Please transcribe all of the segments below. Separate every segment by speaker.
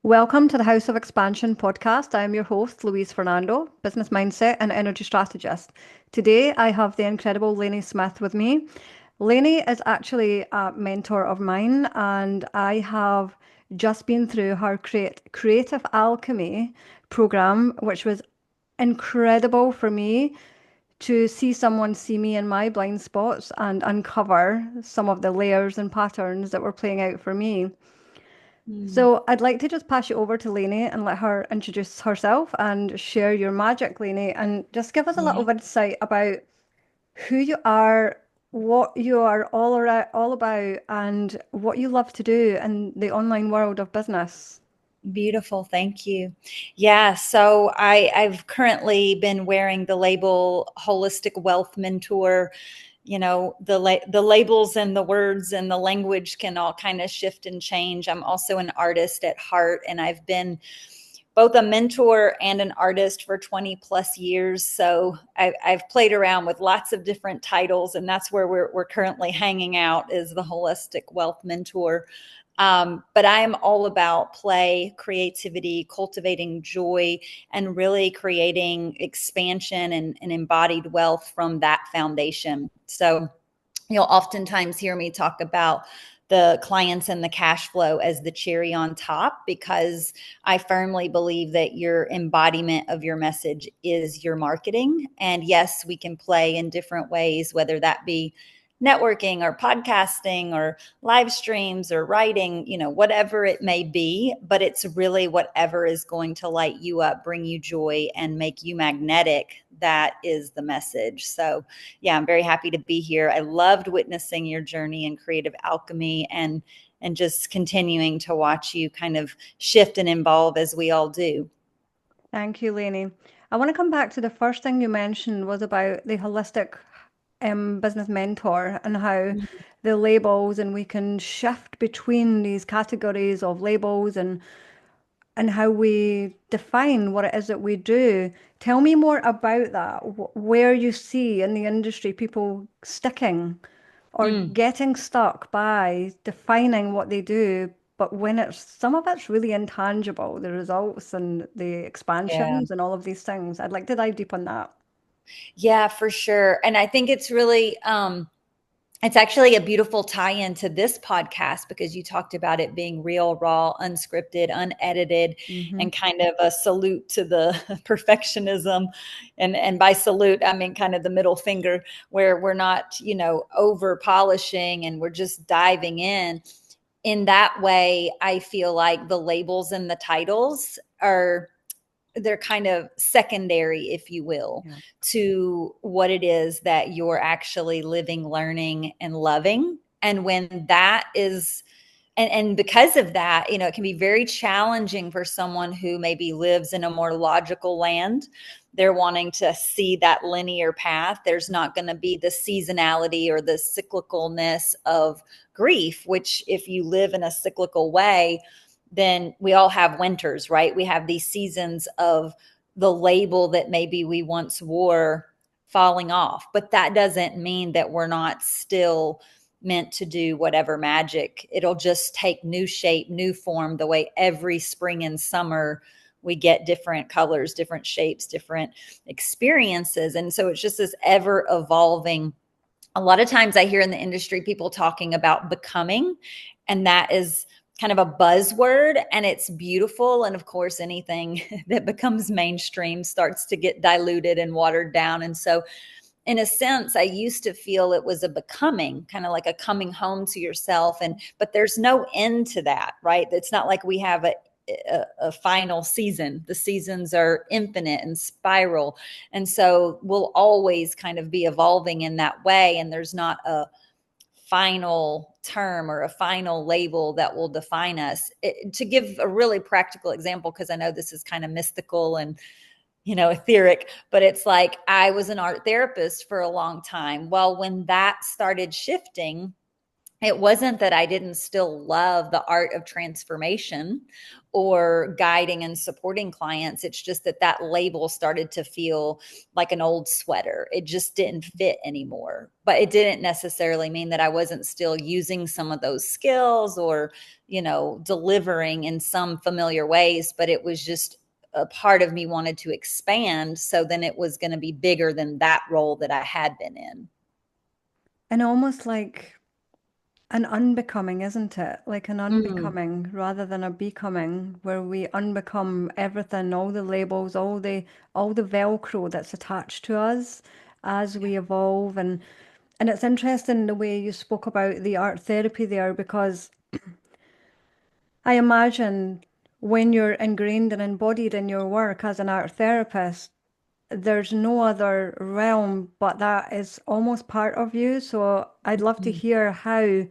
Speaker 1: Welcome to the House of Expansion podcast. I am your host, Louise Fernando, business mindset and energy strategist. Today, I have the incredible Lanie Smith with me. Lanie is actually a mentor of mine, and I have just been through her Creative Alchemy program, which was incredible for me to see someone see me in my blind spots and uncover some of the layers and patterns that were playing out for me.
Speaker 2: Mm.
Speaker 1: So I'd like to just pass you over to Lainey and let her introduce herself and share your magic, Lainey, and just give us a
Speaker 2: Yeah.
Speaker 1: little insight about who you are, what you are all about, and what you love to do in the online world of business.
Speaker 2: Beautiful. Thank you. Yeah. So I've currently been wearing the label Holistic Wealth Mentor. The labels and the words and the language can all kind of shift and change. I'm also an artist at heart, and I've been both a mentor and an artist for 20 plus years. So I've played around with lots of different titles, and that's where we're currently hanging out, is the Holistic Wealth Mentor. But I am all about play, creativity, cultivating joy, and really creating expansion and embodied wealth from that foundation. So you'll oftentimes hear me talk about the clients and the cash flow as the cherry on top, because I firmly believe that your embodiment of your message is your marketing. And yes, we can play in different ways, whether that be networking or podcasting or live streams or writing, whatever it may be, but it's really whatever is going to light you up, bring you joy, and make you magnetic. That is the message. So yeah, I'm very happy to be here. I loved witnessing your journey in creative alchemy, and just continuing to watch you kind of shift and evolve as we all do.
Speaker 1: Thank you, Lainey. I want to come back to the first thing you mentioned was about the holistic business mentor and how the labels and we can shift between these categories of labels and how we define what it is that we do. Tell me more about that, where you see in the industry people sticking or
Speaker 2: Mm,
Speaker 1: getting stuck by defining what they do. But when it's some of it's really intangible, the results and the
Speaker 2: yeah.
Speaker 1: expansions and all of these things. I'd like to dive deep on that.
Speaker 2: Yeah, for sure. And I think it's really it's actually a beautiful tie-in to this podcast, because you talked about it being real, raw, unscripted, unedited,
Speaker 1: Hmm.
Speaker 2: and kind of a salute to the perfectionism. And by salute, I mean kind of the middle finger, where we're not, over polishing, and we're just diving in that way. I feel like the labels and the titles they're kind of secondary, if you will,
Speaker 1: Yeah.
Speaker 2: to what it is that you're actually living, learning, and loving. And when that is, and because of that, it can be very challenging for someone who maybe lives in a more logical land. They're wanting to see that linear path. There's not going to be the seasonality or the cyclicalness of grief, which, if you live in a cyclical way, then we all have winters, right? We have these seasons of the label that maybe we once wore falling off. But that doesn't mean that we're not still meant to do whatever magic. It'll just take new shape, new form, the way every spring and summer we get different colors, different shapes, different experiences. And so it's just this ever evolving. A lot of times I hear in the industry people talking about becoming, and that is kind of a buzzword, and it's beautiful. And of course, anything that becomes mainstream starts to get diluted and watered down. And so, in a sense, I used to feel it was a becoming, kind of like a coming home to yourself. But there's no end to that, right? It's not like we have a final season. The seasons are infinite and spiral. And so we'll always kind of be evolving in that way. And there's not a final term or a final label that will define us. To give a really practical example, because I know this is kind of mystical and etheric, but it's like I was an art therapist for a long time. Well, when that started shifting, it wasn't that I didn't still love the art of transformation or guiding and supporting clients. It's just that that label started to feel like an old sweater. It just didn't fit anymore. But it didn't necessarily mean that I wasn't still using some of those skills or, delivering in some familiar ways. But it was just a part of me wanted to expand. So then it was going to be bigger than that role that I had been in.
Speaker 1: And almost like an unbecoming, isn't it? Like an
Speaker 2: Mm.
Speaker 1: unbecoming rather than a becoming, where we unbecome everything, all the labels, all the Velcro that's attached to us as we evolve. And it's interesting the way you spoke about the art therapy there, because I imagine when you're ingrained and embodied in your work as an art therapist, there's no other realm but that is almost part of you. So I'd love to hear how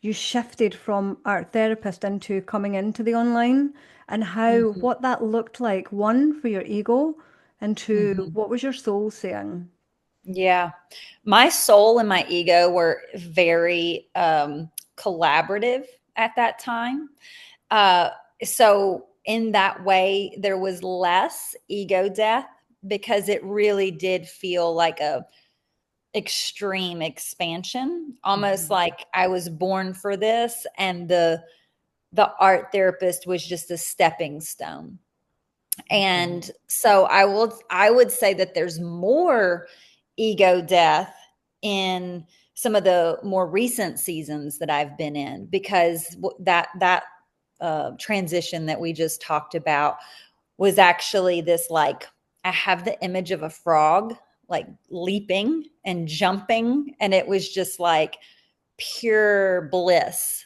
Speaker 1: you shifted from art therapist into coming into the online, and how
Speaker 2: Mhm.
Speaker 1: what that looked like, one, for your ego, and two,
Speaker 2: Mhm.
Speaker 1: what was your soul saying?
Speaker 2: Yeah. My soul and my ego were very collaborative at that time. Uh, so, in that way, there was less ego death because it really did feel like a extreme expansion, almost
Speaker 1: Mhm.
Speaker 2: like I was born for this, and the art therapist was just a stepping stone. And so I would say that there's more ego death in some of the more recent seasons that I've been in, because that transition that we just talked about was actually this, like, I have the image of a frog like leaping and jumping, and it was just like pure bliss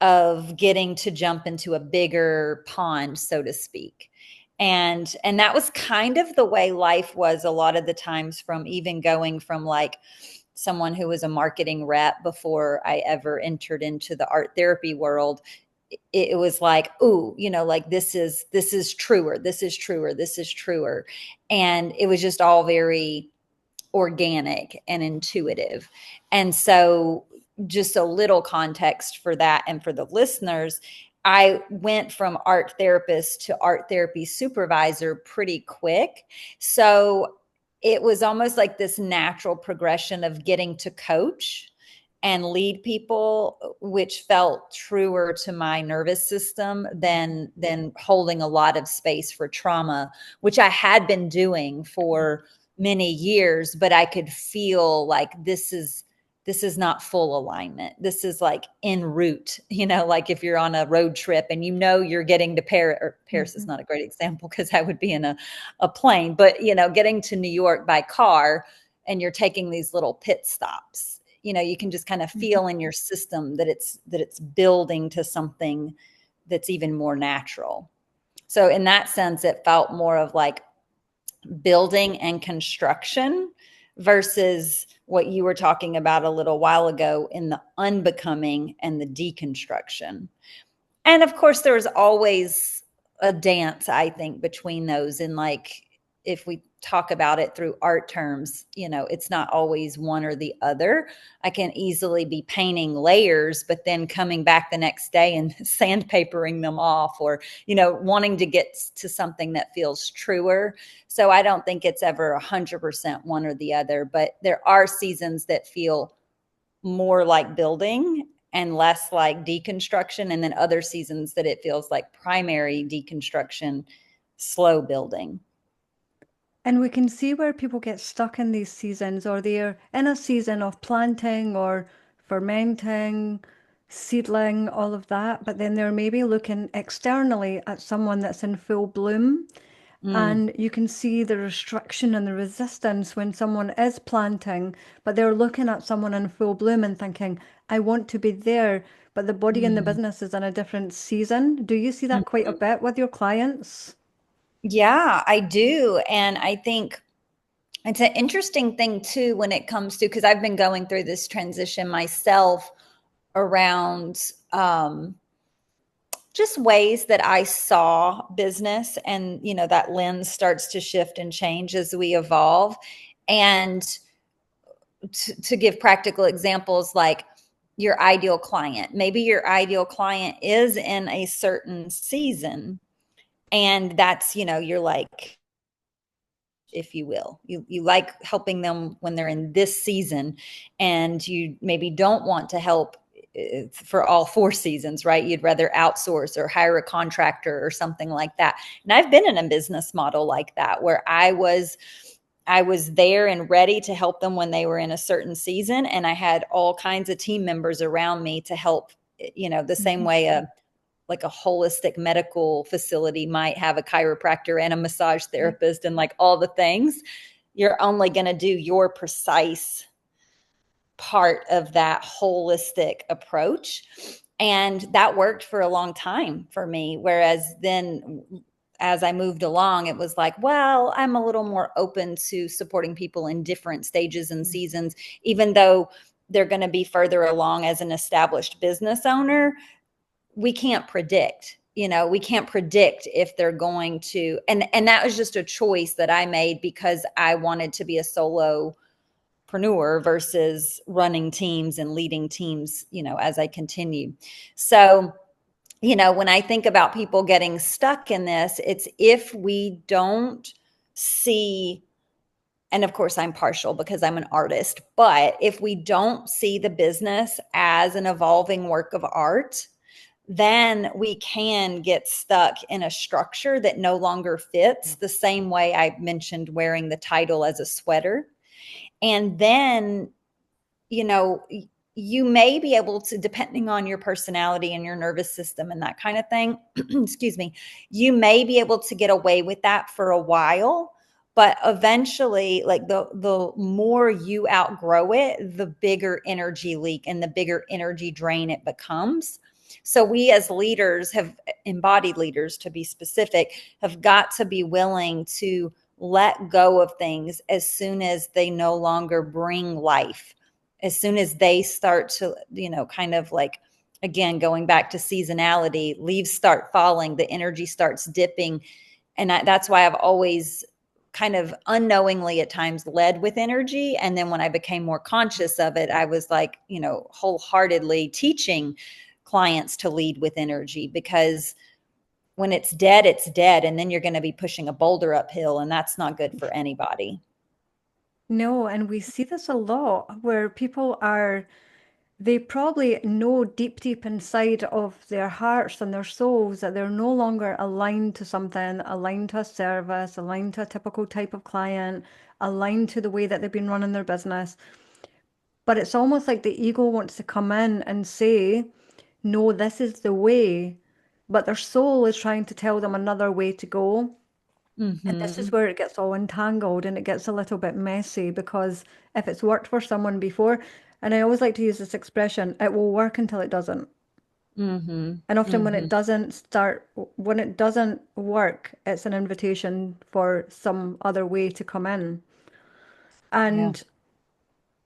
Speaker 2: of getting to jump into a bigger pond, so to speak. And that was kind of the way life was a lot of the times, from even going from like someone who was a marketing rep before I ever entered into the art therapy world. It was like, ooh, like this is truer, this is truer, this is truer. And it was just all very organic and intuitive. And so, just a little context for that and for the listeners, I went from art therapist to art therapy supervisor pretty quick. So it was almost like this natural progression of getting to coach and lead people, which felt truer to my nervous system than holding a lot of space for trauma, which I had been doing for many years, but I could feel like this is not full alignment. This is like en route, like if you're on a road trip and you're getting to Paris, or Paris is
Speaker 1: Mhm.
Speaker 2: not a great example because I would be in a plane, but getting to New York by car, and you're taking these little pit stops. You can just kind of
Speaker 1: Mhm.
Speaker 2: feel in your system that it's building to something that's even more natural. So in that sense, it felt more of like building and construction versus what you were talking about a little while ago in the unbecoming and the deconstruction. And of course, there's always a dance, I think, between those. And like, if we talk about it through art terms, it's not always one or the other. I can easily be painting layers, but then coming back the next day and sandpapering them off, or, wanting to get to something that feels truer. So I don't think it's ever 100% one or the other, but there are seasons that feel more like building and less like deconstruction, and then other seasons that it feels like primary deconstruction, slow building.
Speaker 1: And we can see where people get stuck in these seasons, or they're in a season of planting or fermenting, seedling, all of that, but then they're maybe looking externally at someone that's in full bloom.
Speaker 2: Mm,
Speaker 1: And you can see the restriction and the resistance when someone is planting, but they're looking at someone in full bloom and thinking, I want to be there, but the body and the
Speaker 2: mhm,
Speaker 1: business is in a different season. Do you see that quite a
Speaker 2: mhm.
Speaker 1: bit with your clients?
Speaker 2: Yeah, I do. And I think it's an interesting thing too when it comes to, because I've been going through this transition myself around just ways that I saw business, and that lens starts to shift and change as we evolve. And to give practical examples, like your ideal client. Maybe your ideal client is in a certain season, and that's, you're like, if you will, you like helping them when they're in this season, and you maybe don't want to help for all 4 seasons, right? You'd rather outsource or hire a contractor or something like that. And I've been in a business model like that, where I was there and ready to help them when they were in a certain season. And I had all kinds of team members around me to help, the same way like a holistic medical facility might have a chiropractor and a massage therapist and like all the things. You're only going to do your precise part of that holistic approach. And that worked for a long time for me. Whereas then as I moved along, it was like, well, I'm a little more open to supporting people in different stages and seasons, even though they're going to be further along as an established business owner. We can't predict, we can't predict if they're going to, and that was just a choice that I made because I wanted to be a solopreneur versus running teams and leading teams, as I continued. So, when I think about people getting stuck in this, it's if we don't see, and of course I'm partial because I'm an artist, but if we don't see the business as an evolving work of art, then we can get stuck in a structure that no longer fits, the same way I mentioned wearing the title as a sweater. And then, you may be able to, depending on your personality and your nervous system and that kind of thing, excuse me, you may be able to get away with that for a while. But eventually, like the more you outgrow it, the bigger energy leak and the bigger energy drain it becomes. So we as leaders, have embodied leaders to be specific, have got to be willing to let go of things as soon as they no longer bring life, as soon as they start to, kind of like, again, going back to seasonality, leaves start falling, the energy starts dipping. And that's why I've always kind of unknowingly at times led with energy. And then when I became more conscious of it, I was like, wholeheartedly teaching clients to lead with energy, because when it's dead, it's dead. And then you're going to be pushing a boulder uphill, and that's not good for anybody.
Speaker 1: No, and we see this a lot where they probably know deep, deep inside of their hearts and their souls that they're no longer aligned to something, aligned to a service, aligned to a typical type of client, aligned to the way that they've been running their business. But it's almost like the ego wants to come in and say, no, this is the way. But their soul is trying to tell them another way to go. And this is
Speaker 2: Mm-hmm.
Speaker 1: where it gets all entangled and it gets a little bit messy, because if it's worked for someone before, and I always like to use this expression, it will work until it doesn't.
Speaker 2: Mm-hmm.
Speaker 1: And often
Speaker 2: Mm-hmm.
Speaker 1: when it doesn't work, it's an invitation for some other way to come in.
Speaker 2: Yeah.
Speaker 1: And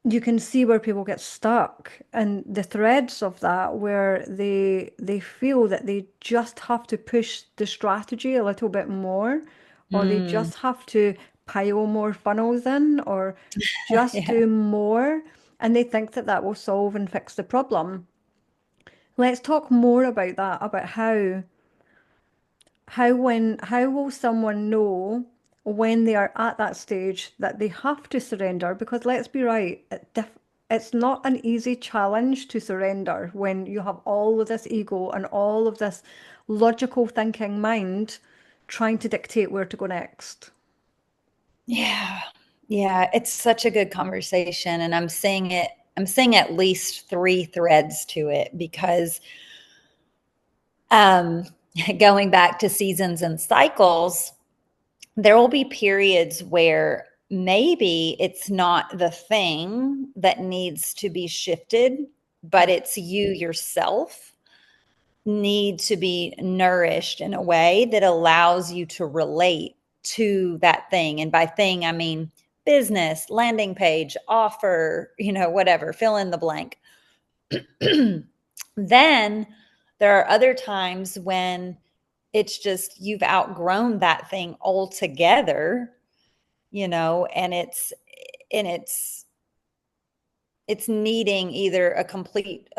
Speaker 1: you can see where people get stuck and the threads of that, where they feel that they just have to push the strategy a little bit more, or they
Speaker 2: Mm.
Speaker 1: just have to pile more funnels in, or just
Speaker 2: Yeah.
Speaker 1: do more, and they think that that will solve and fix the problem. Let's talk more about that, about how will someone know when they are at that stage that they have to surrender? Because let's be right, it's not an easy challenge to surrender when you have all of this ego and all of this logical thinking mind trying to dictate where to go next.
Speaker 2: Yeah. Yeah. It's such a good conversation. And I'm seeing at least 3 threads to it, because um, going back to seasons and cycles, there will be periods where maybe it's not the thing that needs to be shifted, but it's you yourself need to be nourished in a way that allows you to relate to that thing. And by thing, I mean business, landing page, offer, whatever, fill in the blank. Then there are other times when it's just you've outgrown that thing altogether, and it's it's needing either a complete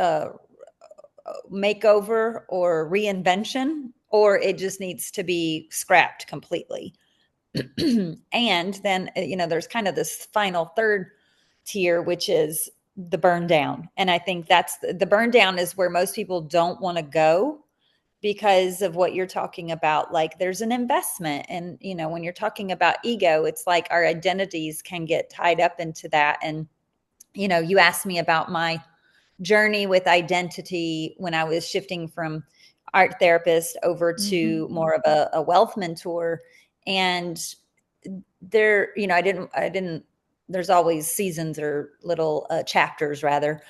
Speaker 2: makeover or reinvention, or it just needs to be scrapped completely. And then, there's kind of this final third tier, which is the burn down. And I think that's the burn down is where most people don't want to go because of what you're talking about. Like there's an investment. And, when you're talking about ego, it's like our identities can get tied up into that. And, you asked me about my journey with identity when I was shifting from art therapist over to more of a wealth mentor. And there, I didn't, there's always seasons or little chapters rather,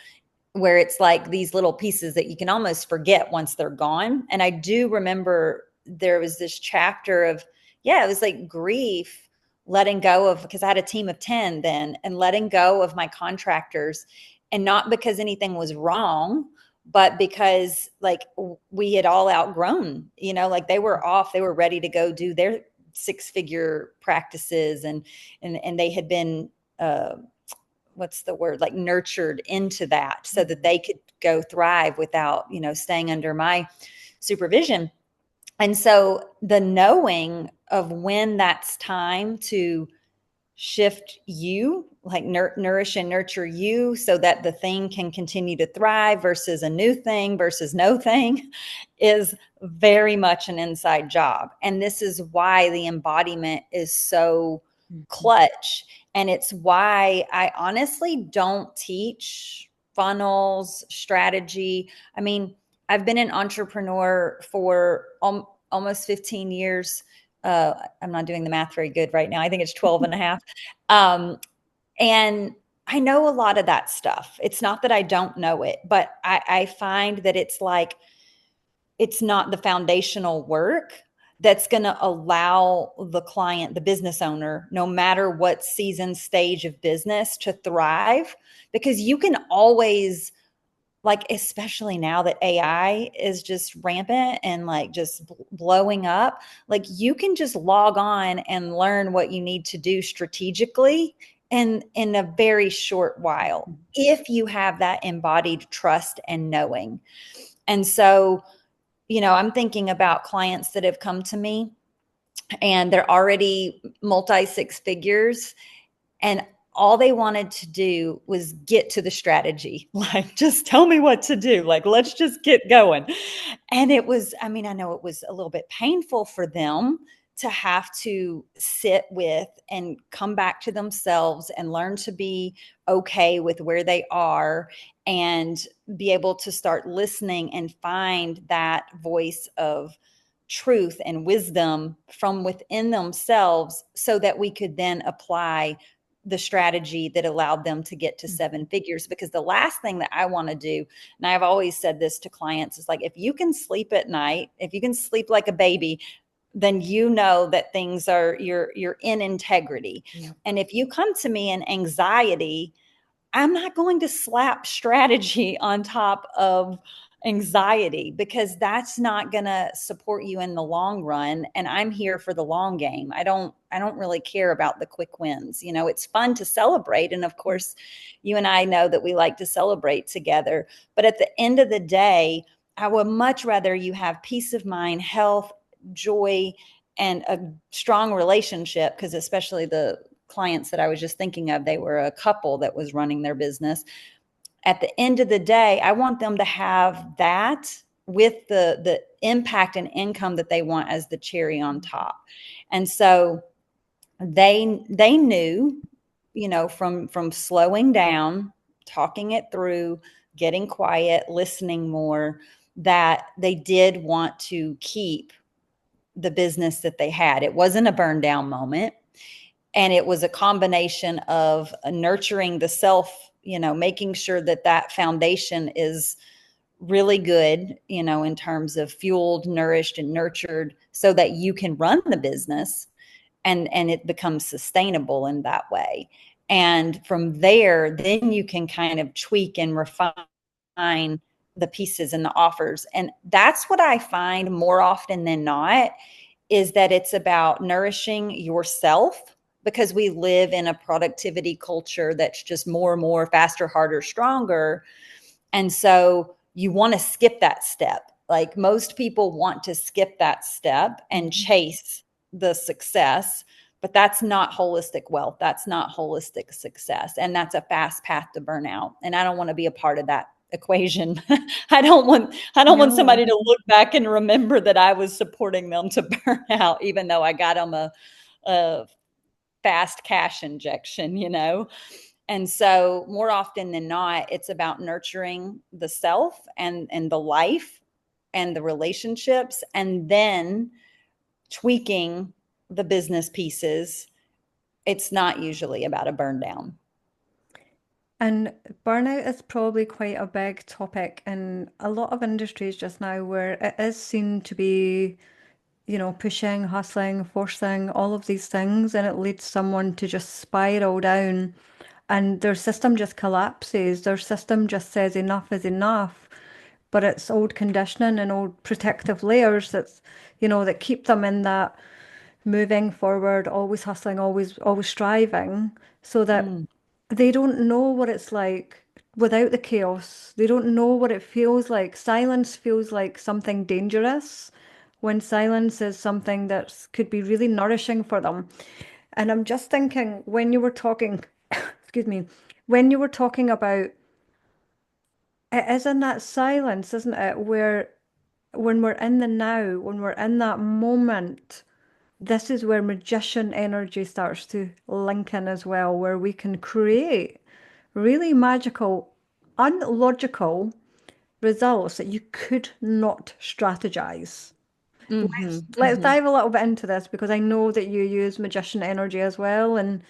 Speaker 2: where it's like these little pieces that you can almost forget once they're gone. And I do remember there was this chapter of, it was like grief, letting go of, because I had a team of 10 then, and letting go of my contractors. And not because anything was wrong, but because like we had all outgrown, like they were off, they were ready to go do their 6-figure practices, and they had been what's the word, like nurtured into that so that they could go thrive without staying under my supervision. And so the knowing of when that's time to shift you, like nourish and nurture you so that the thing can continue to thrive versus a new thing versus no thing, is very much an inside job. And this is why the embodiment is so clutch. And it's why I honestly don't teach funnels, strategy. I mean, I've been an entrepreneur for almost 15 years. I'm not doing the math very good right now. I think it's 12 and a half. And I know a lot of that stuff. It's not that I don't know it, but I find that it's like, it's not the foundational work that's going to allow the client, the business owner, no matter what season, stage of business, to thrive. Because you can always, like, especially now that AI is just rampant and like just blowing up, like you can just log on and learn what you need to do strategically in a very short while, if you have that embodied trust and knowing. And so, I'm thinking about clients that have come to me and they're already multi 6 figures, and all they wanted to do was get to the strategy. Like, just tell me what to do. Like, let's just get going. And it was, I know it was a little bit painful for them to have to sit with and come back to themselves and learn to be okay with where they are and be able to start listening and find that voice of truth and wisdom from within themselves so that we could then apply the strategy that allowed them to get to 7 figures. Because the last thing that I want to do, and I've always said this to clients, is like, if you can sleep at night, if you can sleep like a baby, then that things are, you're in integrity. Yeah. And if you come to me in anxiety, I'm not going to slap strategy on top of anxiety, because that's not going to support you in the long run. And I'm here for the long game. I don't really care about the quick wins. It's fun to celebrate. And of course, you and I know that we like to celebrate together. But at the end of the day, I would much rather you have peace of mind, health, joy, and a strong relationship, because especially the clients that I was just thinking of, they were a couple that was running their business. At the end of the day, I want them to have that with the impact and income that they want as the cherry on top. And so they knew, from slowing down, talking it through, getting quiet, listening more, that they did want to keep the business that they had. It wasn't a burn down moment. And it was a combination of nurturing the self, making sure that foundation is really good, in terms of fueled, nourished, and nurtured, so that you can run the business and it becomes sustainable in that way. And from there, then you can kind of tweak and refine the pieces and the offers. And that's what I find more often than not, is that it's about nourishing yourself because we live in a productivity culture that's just more and more faster, harder, stronger. And so you want to skip that step. Like most people want to skip that step and chase the success, but that's not holistic wealth. That's not holistic success. And that's a fast path to burnout. And I don't want to be a part of that equation. I don't want
Speaker 1: No.
Speaker 2: somebody to look back and remember that I was supporting them to burn out, even though I got them a fast cash injection, you know? And so more often than not, it's about nurturing the self and the life and the relationships, and then tweaking the business pieces. It's not usually about a burn down.
Speaker 1: And burnout is probably quite a big topic in a lot of industries just now, where it is seen to be, pushing, hustling, forcing, all of these things, and it leads someone to just spiral down and their system just collapses. Their system just says enough is enough. But it's old conditioning and old protective layers that keep them in that moving forward, always hustling, always striving, so that they don't know what it's like without the chaos. They don't know what it feels like. Silence feels like something dangerous when silence is something that could be really nourishing for them. And I'm just thinking when you were talking, excuse me, when you were talking about it is in that silence, isn't it? Where when we're in the now, when we're in that moment, this is where magician energy starts to link in as well, where we can create really magical, unlogical results that you could not strategize.
Speaker 2: Mm-hmm,
Speaker 1: Let's
Speaker 2: mm-hmm,
Speaker 1: dive a little bit into this because I know that you use magician energy as well, and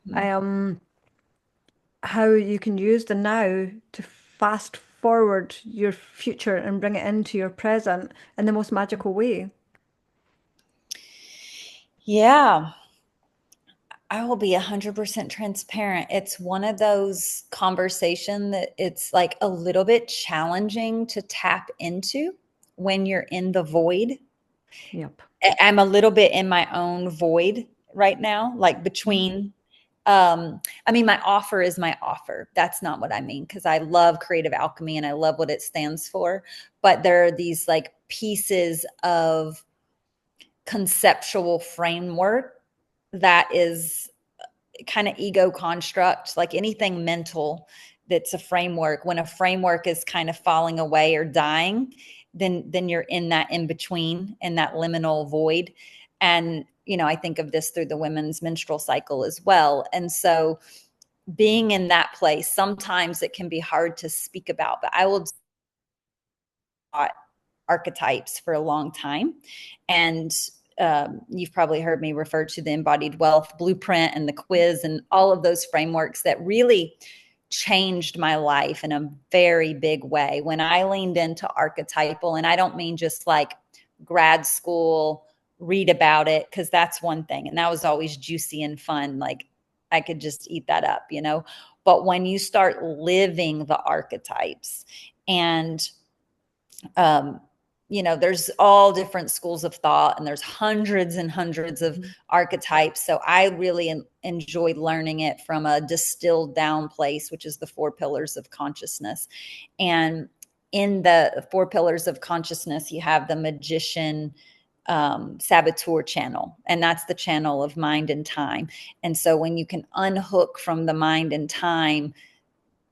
Speaker 2: mm-hmm.
Speaker 1: um, how you can use the now to fast forward your future and bring it into your present in the most magical way.
Speaker 2: Yeah. I will be 100% transparent. It's one of those conversation that it's like a little bit challenging to tap into when you're in the void.
Speaker 1: Yep.
Speaker 2: I'm a little bit in my own void right now, like between I mean, my offer is my offer. That's not what I mean, because I love creative alchemy and I love what it stands for. But there are these like pieces of conceptual framework that is kind of ego construct, like anything mental that's a framework. When a framework is kind of falling away or dying, then you're in that in between, in that liminal void. And I think of this through the women's menstrual cycle as well. And so being in that place, sometimes it can be hard to speak about, but I will archetypes for a long time. And you've probably heard me refer to the embodied wealth blueprint and the quiz and all of those frameworks that really changed my life in a very big way when I leaned into archetypal. And I don't mean just like grad school, read about it, because that's one thing. And that was always juicy and fun. Like I could just eat that up, But when you start living the archetypes and um, there's all different schools of thought and there's hundreds and hundreds of archetypes. So I really enjoy learning it from a distilled down place, which is the 4 pillars of consciousness. And in the 4 pillars of consciousness, you have the magician saboteur channel, and that's the channel of mind and time. And so when you can unhook from the mind and time,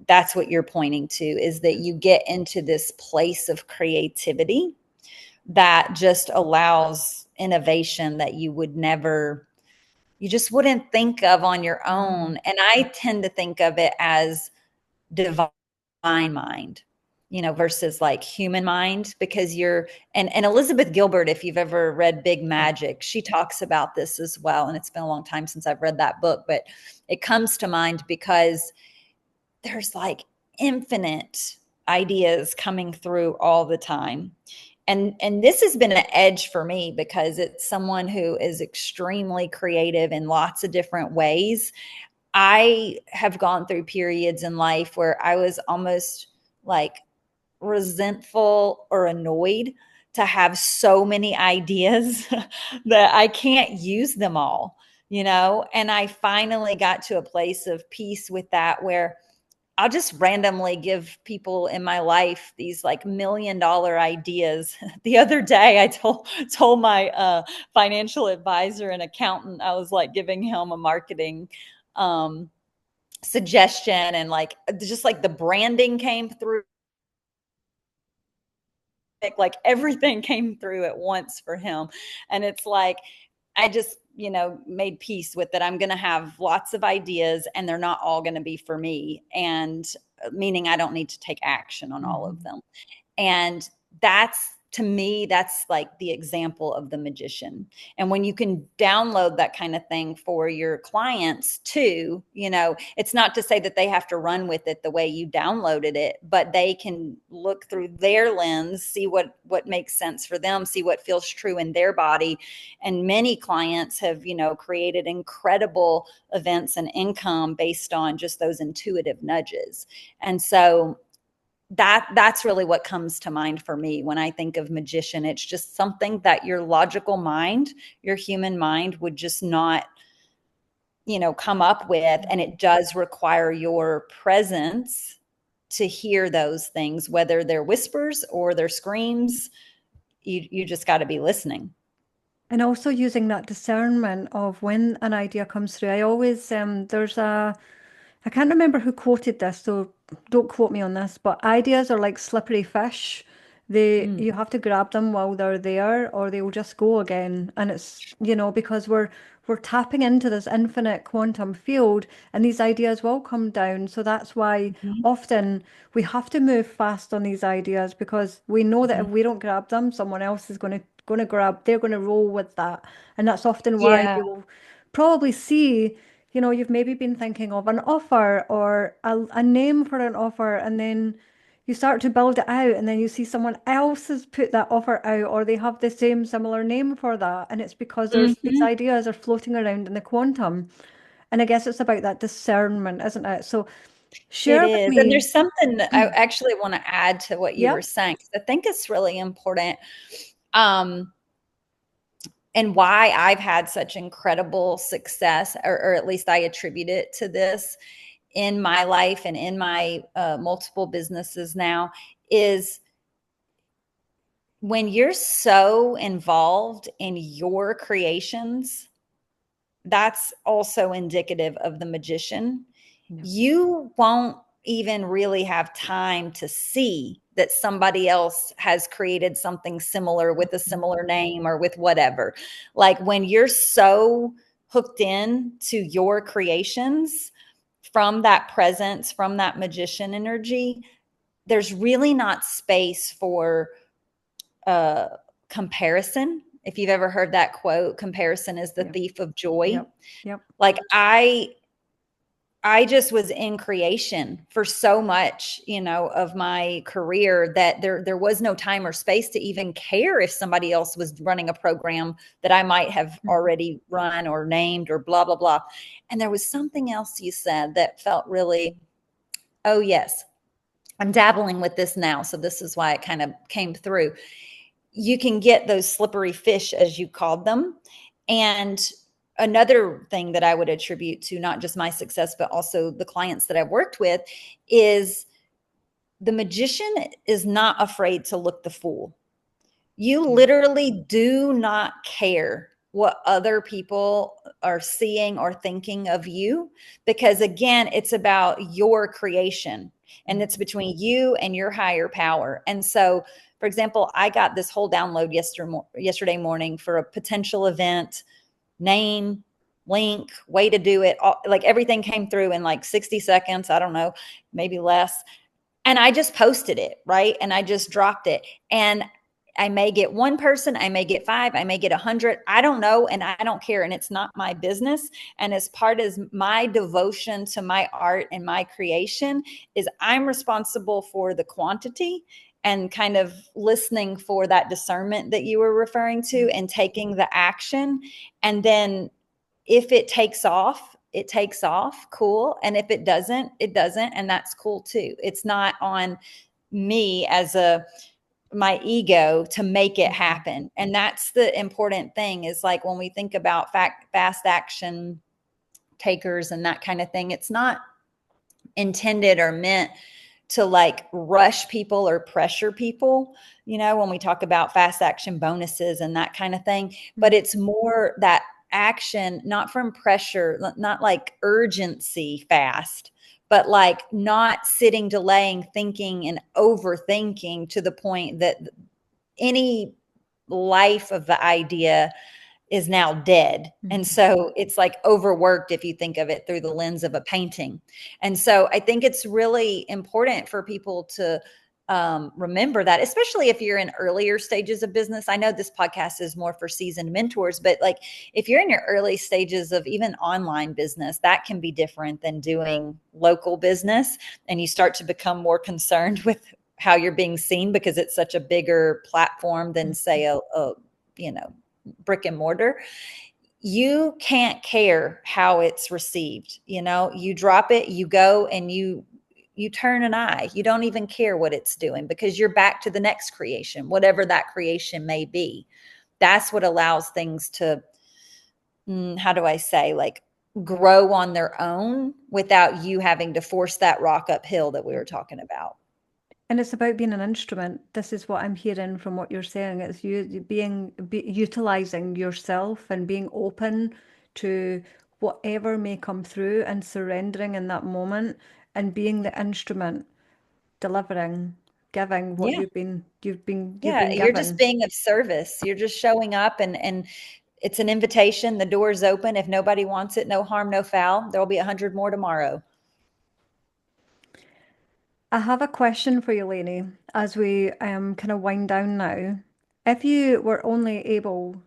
Speaker 2: that's what you're pointing to, is that you get into this place of creativity that just allows innovation that you just wouldn't think of on your own. And I tend to think of it as divine mind, versus like human mind, because and Elizabeth Gilbert, if you've ever read Big Magic, she talks about this as well. And it's been a long time since I've read that book, but it comes to mind because there's like infinite ideas coming through all the time. And this has been an edge for me because it's someone who is extremely creative in lots of different ways. I have gone through periods in life where I was almost like resentful or annoyed to have so many ideas that I can't use them all. and I finally got to a place of peace with that, where I'll just randomly give people in my life these like $1 million ideas. The other day, I told my financial advisor and accountant, I was like giving him a marketing suggestion, and like just like the branding came through, like everything came through at once for him. And it's like, I just, made peace with that. I'm going to have lots of ideas, and they're not all going to be for me. And meaning I don't need to take action on all of them. And to me, that's like the example of the magician. And when you can download that kind of thing for your clients too, it's not to say that they have to run with it the way you downloaded it, but they can look through their lens, see what makes sense for them, see what feels true in their body. And many clients have, created incredible events and income based on just those intuitive nudges. And so that's really what comes to mind for me when I think of magician. It's just something that your logical mind, your human mind would just not, come up with. And it does require your presence to hear those things, whether they're whispers or they're screams. You just got to be listening.
Speaker 1: And also using that discernment of when an idea comes through. I always, I can't remember who quoted this, so don't quote me on this, but ideas are like slippery fish. You have to grab them while they're there, or they will just go again. And it's, because we're tapping into this infinite quantum field, and these ideas will come down. So that's why often we have to move fast on these ideas, because we know that if we don't grab them, someone else is going to grab, they're going to roll with that. And that's often why
Speaker 2: Yeah.
Speaker 1: you'll probably see, you've maybe been thinking of an offer or a name for an offer, and then you start to build it out, and then you see someone else has put that offer out, or they have the same similar name for that. And it's because these ideas are floating around in the quantum. And I guess it's about that discernment, isn't it? So
Speaker 2: It
Speaker 1: share with
Speaker 2: is. And
Speaker 1: me.
Speaker 2: there's something that I actually want to add to what you were
Speaker 1: Yep.
Speaker 2: saying, because I think it's really important. And why I've had such incredible success, or at least I attribute it to this in my life and in my multiple businesses now, is when you're so involved in your creations, that's also indicative of the magician. You won't even really have time to see that somebody else has created something similar with a similar name or with whatever. Like when you're so hooked in to your creations from that presence, from that magician energy, there's really not space for comparison. If you've ever heard that quote, comparison is the thief of joy.
Speaker 1: Yep.
Speaker 2: Like I just was in creation for so much, of my career, that there was no time or space to even care if somebody else was running a program that I might have already run or named or blah, blah, blah. And there was something else you said that felt really, oh yes, I'm dabbling with this now. So this is why it kind of came through. You can get those slippery fish, as you called them. And another thing that I would attribute to not just my success, but also the clients that I've worked with, is the magician is not afraid to look the fool. You literally do not care what other people are seeing or thinking of you, because again, it's about your creation, and it's between you and your higher power. And so, for example, I got this whole download yesterday morning for a potential event, name, link, way to do it. Like everything came through in like 60 seconds. I don't know, maybe less. And I just posted it, right? And I just dropped it. And I may get one person, I may get 5, I may get 100. I don't know. And I don't care. And it's not my business. And as part of my devotion to my art and my creation, is I'm responsible for the quantity and kind of listening for that discernment that you were referring to, and taking the action. And then if it takes off, it takes off. Cool. And if it doesn't, it doesn't. And that's cool too. It's not on me as a my ego to make it happen. And that's the important thing, is like when we think about fast action takers and that kind of thing, it's not intended or meant to like rush people or pressure people, when we talk about fast action bonuses and that kind of thing. But it's more that action, not from pressure, not like urgency fast, but like not sitting, delaying, thinking and overthinking to the point that any life of the idea is now dead. And so it's like overworked if you think of it through the lens of a painting. And so I think it's really important for people to remember that, especially if you're in earlier stages of business. I know this podcast is more for seasoned mentors, but like if you're in your early stages of even online business, that can be different than doing local business. And you start to become more concerned with how you're being seen because it's such a bigger platform than say a brick and mortar. You can't care how it's received. You drop it, you go, and you turn an eye. You don't even care what it's doing because you're back to the next creation, whatever that creation may be. That's what allows things to, how do I say, like grow on their own without you having to force that rock uphill that we were talking about.
Speaker 1: And it's about being an instrument. This is what I'm hearing from what you're saying. It's you utilizing yourself and being open to whatever may come through and surrendering in that moment and being the instrument, delivering, giving what
Speaker 2: Yeah.
Speaker 1: you've been
Speaker 2: You're just
Speaker 1: given.
Speaker 2: being of service. You're just showing up and it's an invitation. The door's open. If nobody wants it, no harm, no foul. There'll be 100 more tomorrow.
Speaker 1: I have a question for you, Lanie, as we kind of wind down now. If you were only able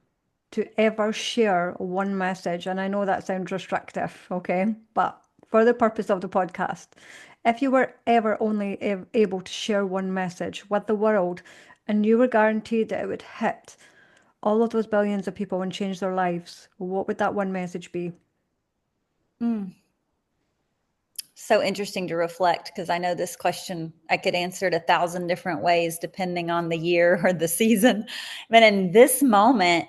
Speaker 1: to ever share one message, and I know that sounds restrictive, okay, but for the purpose of the podcast, if you were ever only able to share one message with the world and you were guaranteed that it would hit all of those billions of people and change their lives, what would that one message be?
Speaker 2: So interesting to reflect, because I know this question, I could answer it 1,000 different ways depending on the year or the season. But in this moment,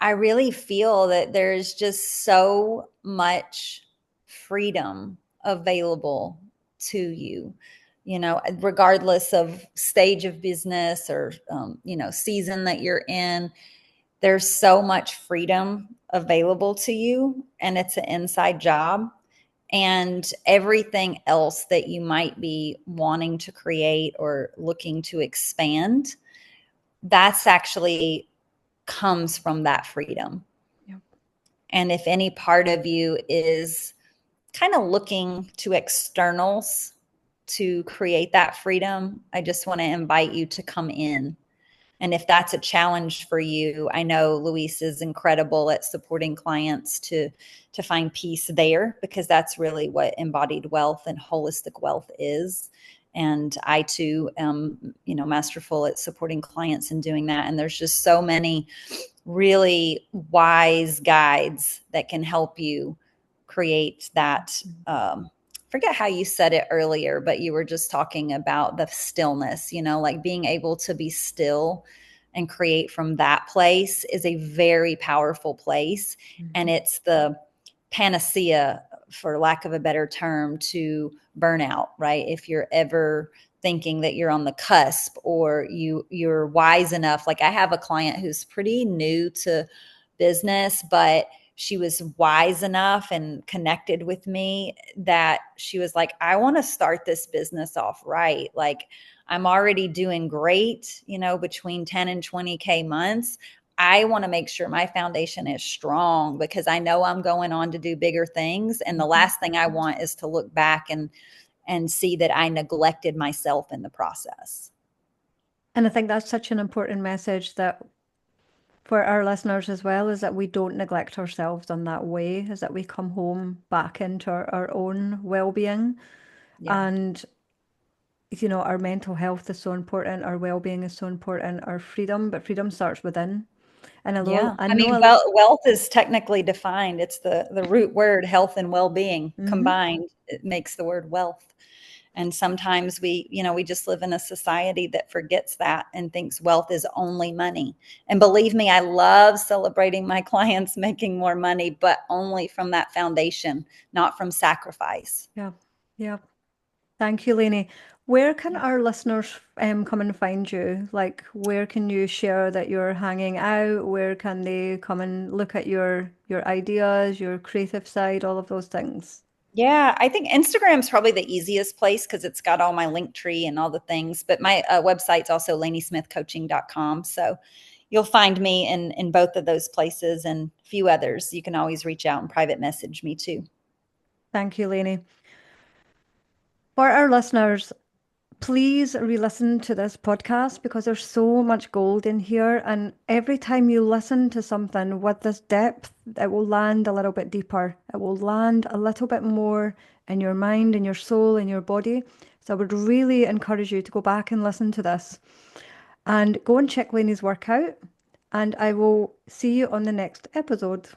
Speaker 2: I really feel that there's just so much freedom available to you, regardless of stage of business or, season that you're in. There's so much freedom available to you, and it's an inside job. And everything else that you might be wanting to create or looking to expand, that's actually comes from that freedom.
Speaker 1: Yep.
Speaker 2: And if any part of you is kind of looking to externals to create that freedom, I just want to invite you to come in. And if that's a challenge for you, I know Louise is incredible at supporting clients to find peace there, because that's really what embodied wealth and holistic wealth is. And I too am, masterful at supporting clients and doing that. And there's just so many really wise guides that can help you create that. Forget how you said it earlier, but you were just talking about the stillness, like being able to be still and create from that place is a very powerful place. And it's the panacea, for lack of a better term, to burnout, right? If you're ever thinking that you're on the cusp or you're wise enough. Like I have a client who's pretty new to business, but she was wise enough and connected with me that she was like, I want to start this business off right. Like I'm already doing great, between 10 and 20K months. I want to make sure my foundation is strong because I know I'm going on to do bigger things. And the last thing I want is to look back and see that I neglected myself in the process.
Speaker 1: And I think that's such an important message that for our listeners as well, is that we don't neglect ourselves in that way, is that we come home back into our own well-being.
Speaker 2: Yeah.
Speaker 1: And our mental health is so important, our well-being is so important, our freedom, but freedom starts within. And
Speaker 2: I mean, wealth is technically defined. It's the root word, health and well-being combined. It makes the word wealth. And sometimes we just live in a society that forgets that and thinks wealth is only money. And believe me, I love celebrating my clients making more money, but only from that foundation, not from sacrifice.
Speaker 1: Yeah. Yeah. Thank you, Lanie. Where can our listeners come and find you? Like, where can you share that you're hanging out? Where can they come and look at your ideas, your creative side, all of those things?
Speaker 2: Yeah, I think Instagram's probably the easiest place because it's got all my link tree and all the things. But my website's also laniesmithcoaching.com. So you'll find me in both of those places and a few others. You can always reach out and private message me too.
Speaker 1: Thank you, Lanie. For our listeners, please re-listen to this podcast because there's so much gold in here. And every time you listen to something with this depth, it will land a little bit deeper. It will land a little bit more in your mind, in your soul, in your body. So I would really encourage you to go back and listen to this and go and check Lanie's work out. And I will see you on the next episode.